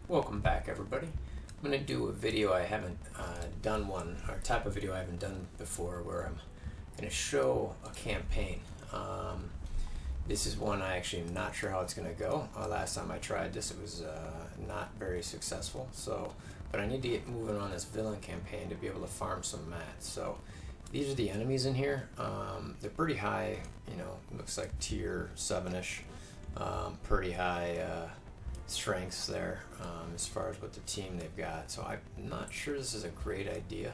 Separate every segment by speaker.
Speaker 1: Welcome back, everybody. I'm going to do a video I haven't done one, or type of video I haven't done before, where I'm going to show a campaign. This is one I actually am not sure how it's going to go. Last time I tried this, it was not very successful. But I need to get moving on this Villian campaign to be able to farm some mats. So these are the enemies in here. They're pretty high, looks like tier 7-ish. Pretty high strengths there as far as what the team they've got. So I'm not sure this is a great idea.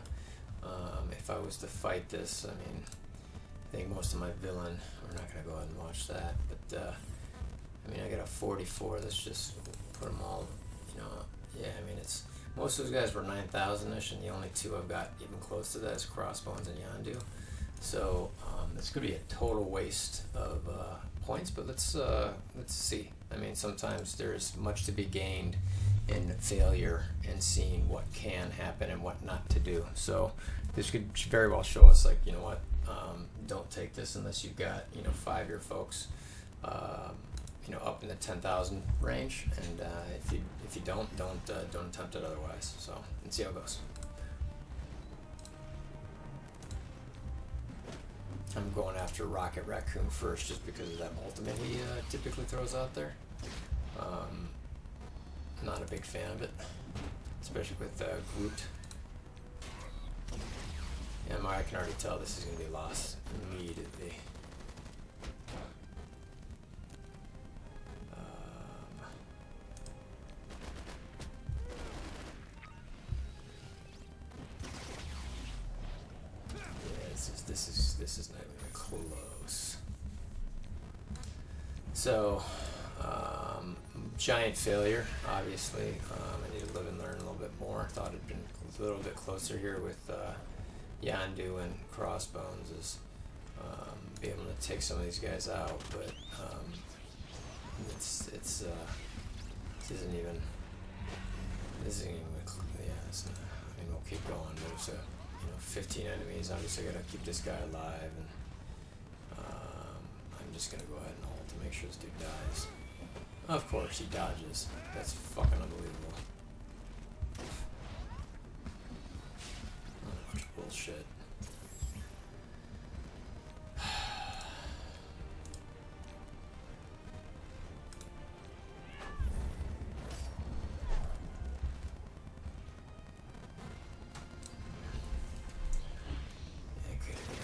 Speaker 1: If I was to fight this, I think most of my villain, we're not going to go ahead and watch that, but I got a 44. Let's just put them all, yeah, it's, most of those guys were 9,000-ish, and the only two I've got even close to that is Crossbones and Yandu. So this could be a total waste of points, but let's see. Sometimes there's much to be gained in failure and seeing what can happen and what not to do. So this could very well show us, like, you know what, don't take this unless you've got 5-year folks up in the 10,000 range, and if you don't attempt it otherwise. So let's see how it goes. I'm going after Rocket Raccoon first, just because of that ultimate he typically throws out there. Not a big fan of it, especially with Groot. Yeah, I can already tell this is going to be lost immediately. This is not even close. So, giant failure, obviously. I need to live and learn a little bit more. Thought it'd been a little bit closer here with Yandu and Crossbones, is be able to take some of these guys out, but this isn't even, yeah, it's not, we'll keep going, but it's 15 enemies. Obviously I gotta keep this guy alive, and I'm just gonna go ahead and ult to make sure this dude dies. Of course he dodges. That's fucking unbelievable. Oh, bullshit.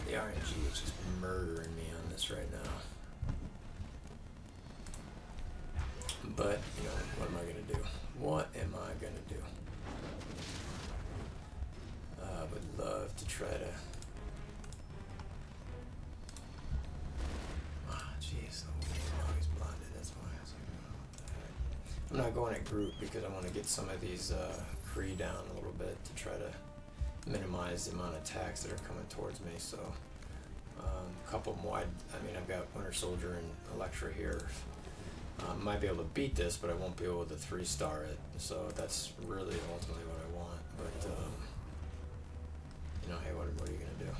Speaker 1: The RNG is just murdering me on this right now. But, what am I going to do? What am I going to do? I would love to try to... Jeez, he's blinded, that's why I was like, what the heck? I'm not going at Groot because I want to get some of these Kree down a little bit to try to minimize the amount of attacks that are coming towards me. So a couple more. I've got Winter Soldier and Elektra here. Might be able to beat this, but I won't be able to 3-star it. So that's really ultimately what I want. But hey, what are you gonna do?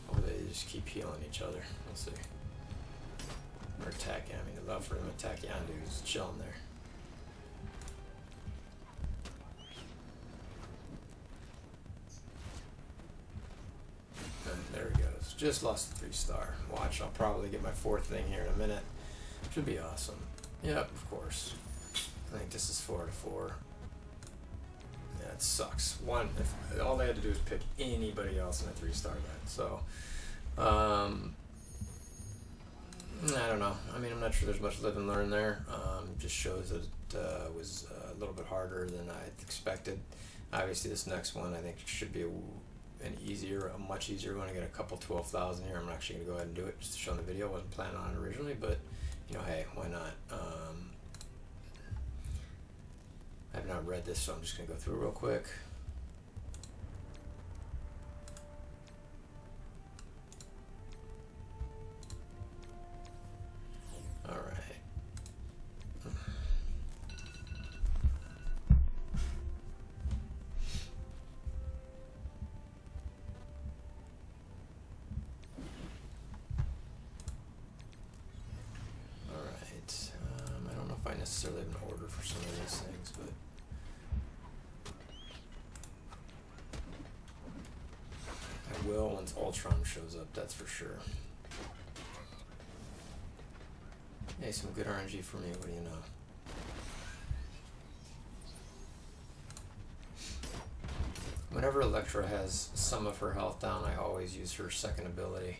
Speaker 1: Or they just keep healing each other. We'll see. Or attack. The love for them attack Yandu is chilling there. There he goes. Just lost the 3-star. Watch, I'll probably get my 4th thing here in a minute. Should be awesome. Yep, of course. I think this is 4-4. Yeah, it sucks. If all they had to do is pick anybody else in a 3-star event. So, I don't know. I'm not sure there's much live and learn there. Just shows that it was a little bit harder than I expected. Obviously, this next one I think should be a much easier one. I get a couple 12,000 here. I'm actually going to go ahead and do it just to show in the video. I wasn't planning on it originally, but hey, why not? I've not read this, so I'm just going to go through real quick. All right. All right. necessarily have an order for some of these things, but I will once Ultron shows up, that's for sure. Hey, some good RNG for me, what do you know? Whenever Elektra has some of her health down, I always use her second ability.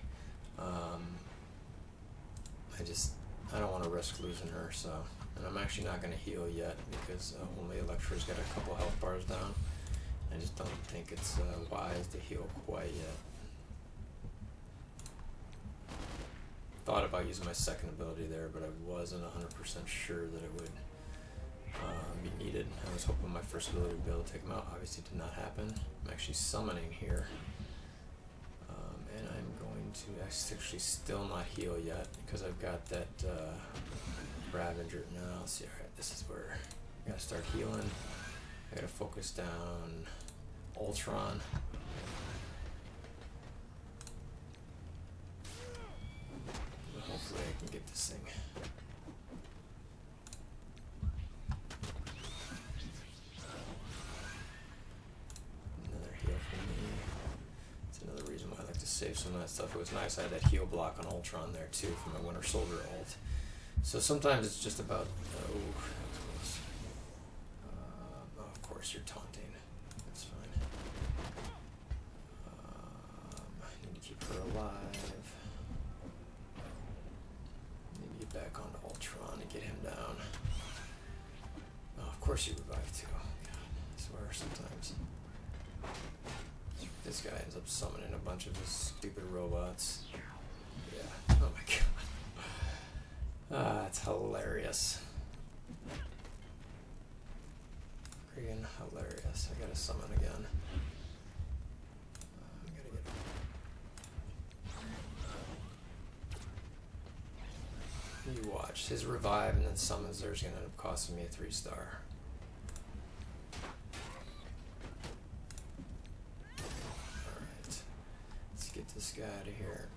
Speaker 1: I don't want to risk losing her, so. And I'm actually not going to heal yet because only Elektra's got a couple health bars down. I just don't think it's wise to heal quite yet. Thought about using my second ability there, but I wasn't 100% sure that it would be needed. I was hoping my first ability would be able to take him out. Obviously did not happen. I'm actually summoning here. And I'm going to actually still not heal yet because I've got that Ravager. Now, let's see, alright, this is where I gotta start healing. I gotta focus down Ultron. Hopefully I can get this thing. Another heal for me. That's another reason why I like to save some of that stuff. It was nice I had that heal block on Ultron there too for my Winter Soldier ult. So sometimes it's just about, of course you're taunting. That's fine. I need to keep her alive. Maybe get back onto Ultron and get him down. Oh, of course you revive too. God, I swear sometimes. This guy ends up summoning a bunch of his stupid robots. Yeah. Oh my god. It's hilarious. Freaking hilarious. I gotta summon again. I gotta get... You watch. His revive and then summons there's gonna end up costing me a 3-star. Alright. Let's get this guy out of here.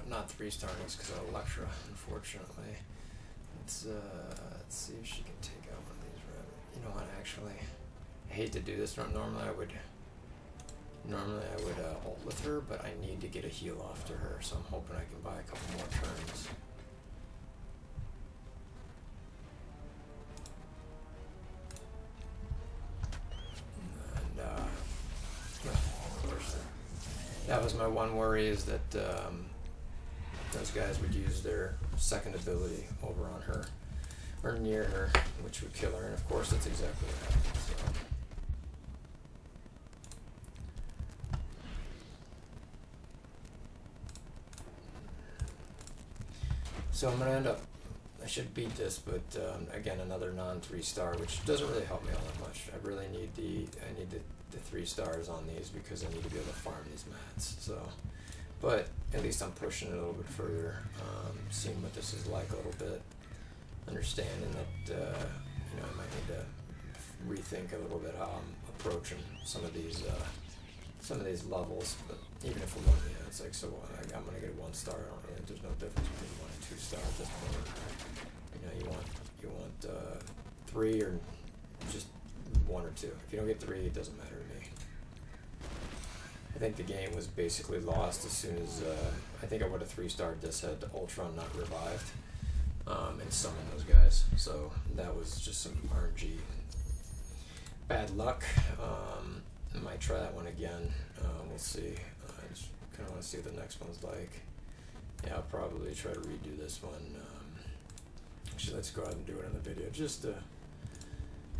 Speaker 1: Not 3-starring this because of Elektra, unfortunately. Let's see if she can take out one of these. You know what? Actually, I hate to do this. Normally I would ult with her, but I need to get a heal off to her, so I'm hoping I can buy a couple more turns. And of course, that was my one worry, is that. Those guys would use their second ability over on her, or near her, which would kill her, and of course that's exactly what happened. So I'm going to end up, I should beat this, but again, another non-3-star, which doesn't really help me all that much. I really need the 3 stars on these because I need to be able to farm these mats. So. But at least I'm pushing it a little bit further, seeing what this is like a little bit, understanding that I might need to rethink a little bit how I'm approaching some of these levels. But even if we're 1, it's like, so I'm gonna get a 1-star. There's no difference between 1 and 2 stars at this point. You want 3 or just 1 or 2. If you don't get 3, it doesn't matter to me. I think the game was basically lost as soon as I think I would have 3-starred this had Ultron not revived and summoned those guys. So that was just some RNG bad luck. I might try that one again. We'll see. I just kind of want to see what the next one's like. Yeah, I'll probably try to redo this one. Actually, let's go ahead and do it in the video just to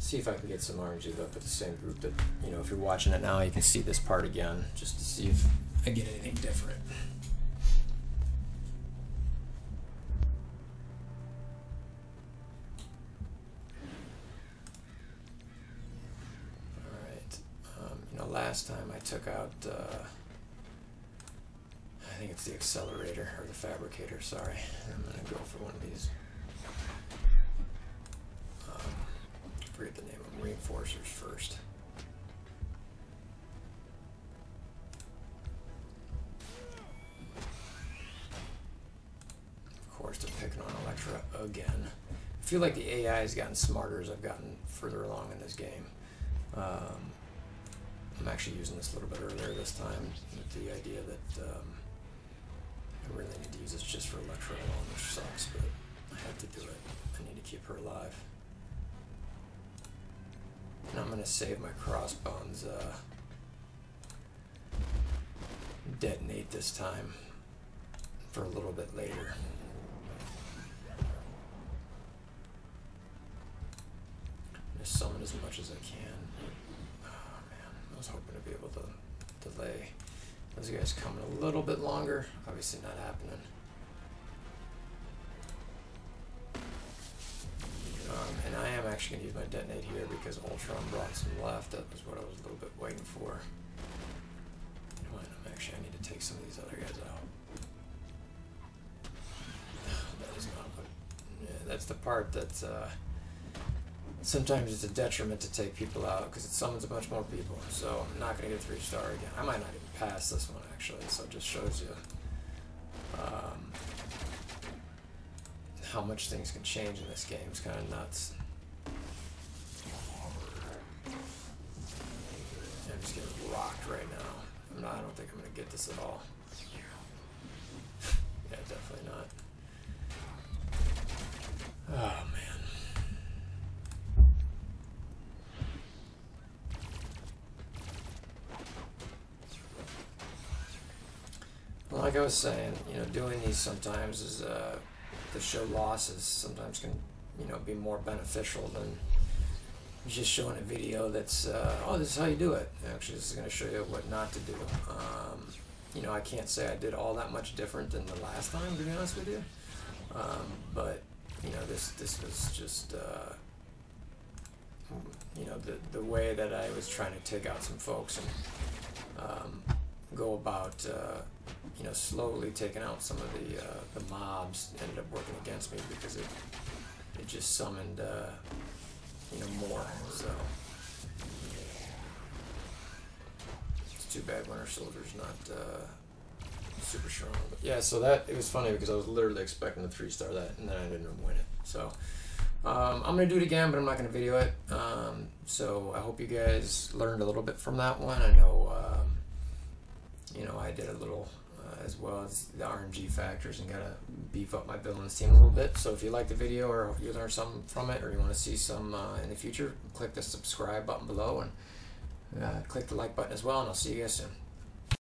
Speaker 1: see if I can get some RNG up at the same group that, if you're watching it now, you can see this part again, just to see if I get anything different. Alright, last time I took out, I think it's the Accelerator, or the Fabricator, sorry. I'm gonna go for one of these. forget the name of them, reinforcers first. Of course, they're picking on Electra again. I feel like the AI has gotten smarter as I've gotten further along in this game. I'm actually using this a little bit earlier this time with the idea that I really need to use this just for Electra alone, which sucks, but I have to do it. I need to keep her alive. And I'm going to save my crossbones detonate this time for a little bit later. I'm going to summon as much as I can. Oh man, I was hoping to be able to delay those guys coming a little bit longer. Obviously not happening. And I am actually going to use my detonate here because Ultron brought some left. That was what I was a little bit waiting for. You know what? I need to take some of these other guys out. That is not what... Yeah, that's the part that sometimes it's a detriment to take people out because it summons a bunch more people. So I'm not going to get a 3-star again. I might not even pass this one actually, so it just shows you how much things can change in this game. It's kind of nuts. I'm just getting rocked right now. I don't think I'm going to get this at all. Yeah, definitely not. Oh, man. Well, like I was saying, you know, doing these sometimes is to show losses sometimes can, you know, be more beneficial than just showing a video that's, oh, this is how you do it. Actually, this is going to show you what not to do. You know, I can't say I did all that much different than the last time, to be honest with you. But, you know, this was just, you know, the way that I was trying to take out some folks and go about, you know, slowly taking out some of the mobs ended up working against me because it just summoned, you know, more. So it's too bad Winter Soldier's not super strong. But yeah, so it was funny because I was literally expecting to 3-star that, and then I didn't win it. So I'm gonna do it again, but I'm not gonna video it. So I hope you guys learned a little bit from that one. I know, you know, I did a little as well as the RNG factors and gotta beef up my villains team a little bit. So if you like the video or you learned something from it or you want to see some in the future, click the subscribe button below and click the like button as well, and I'll see you guys soon.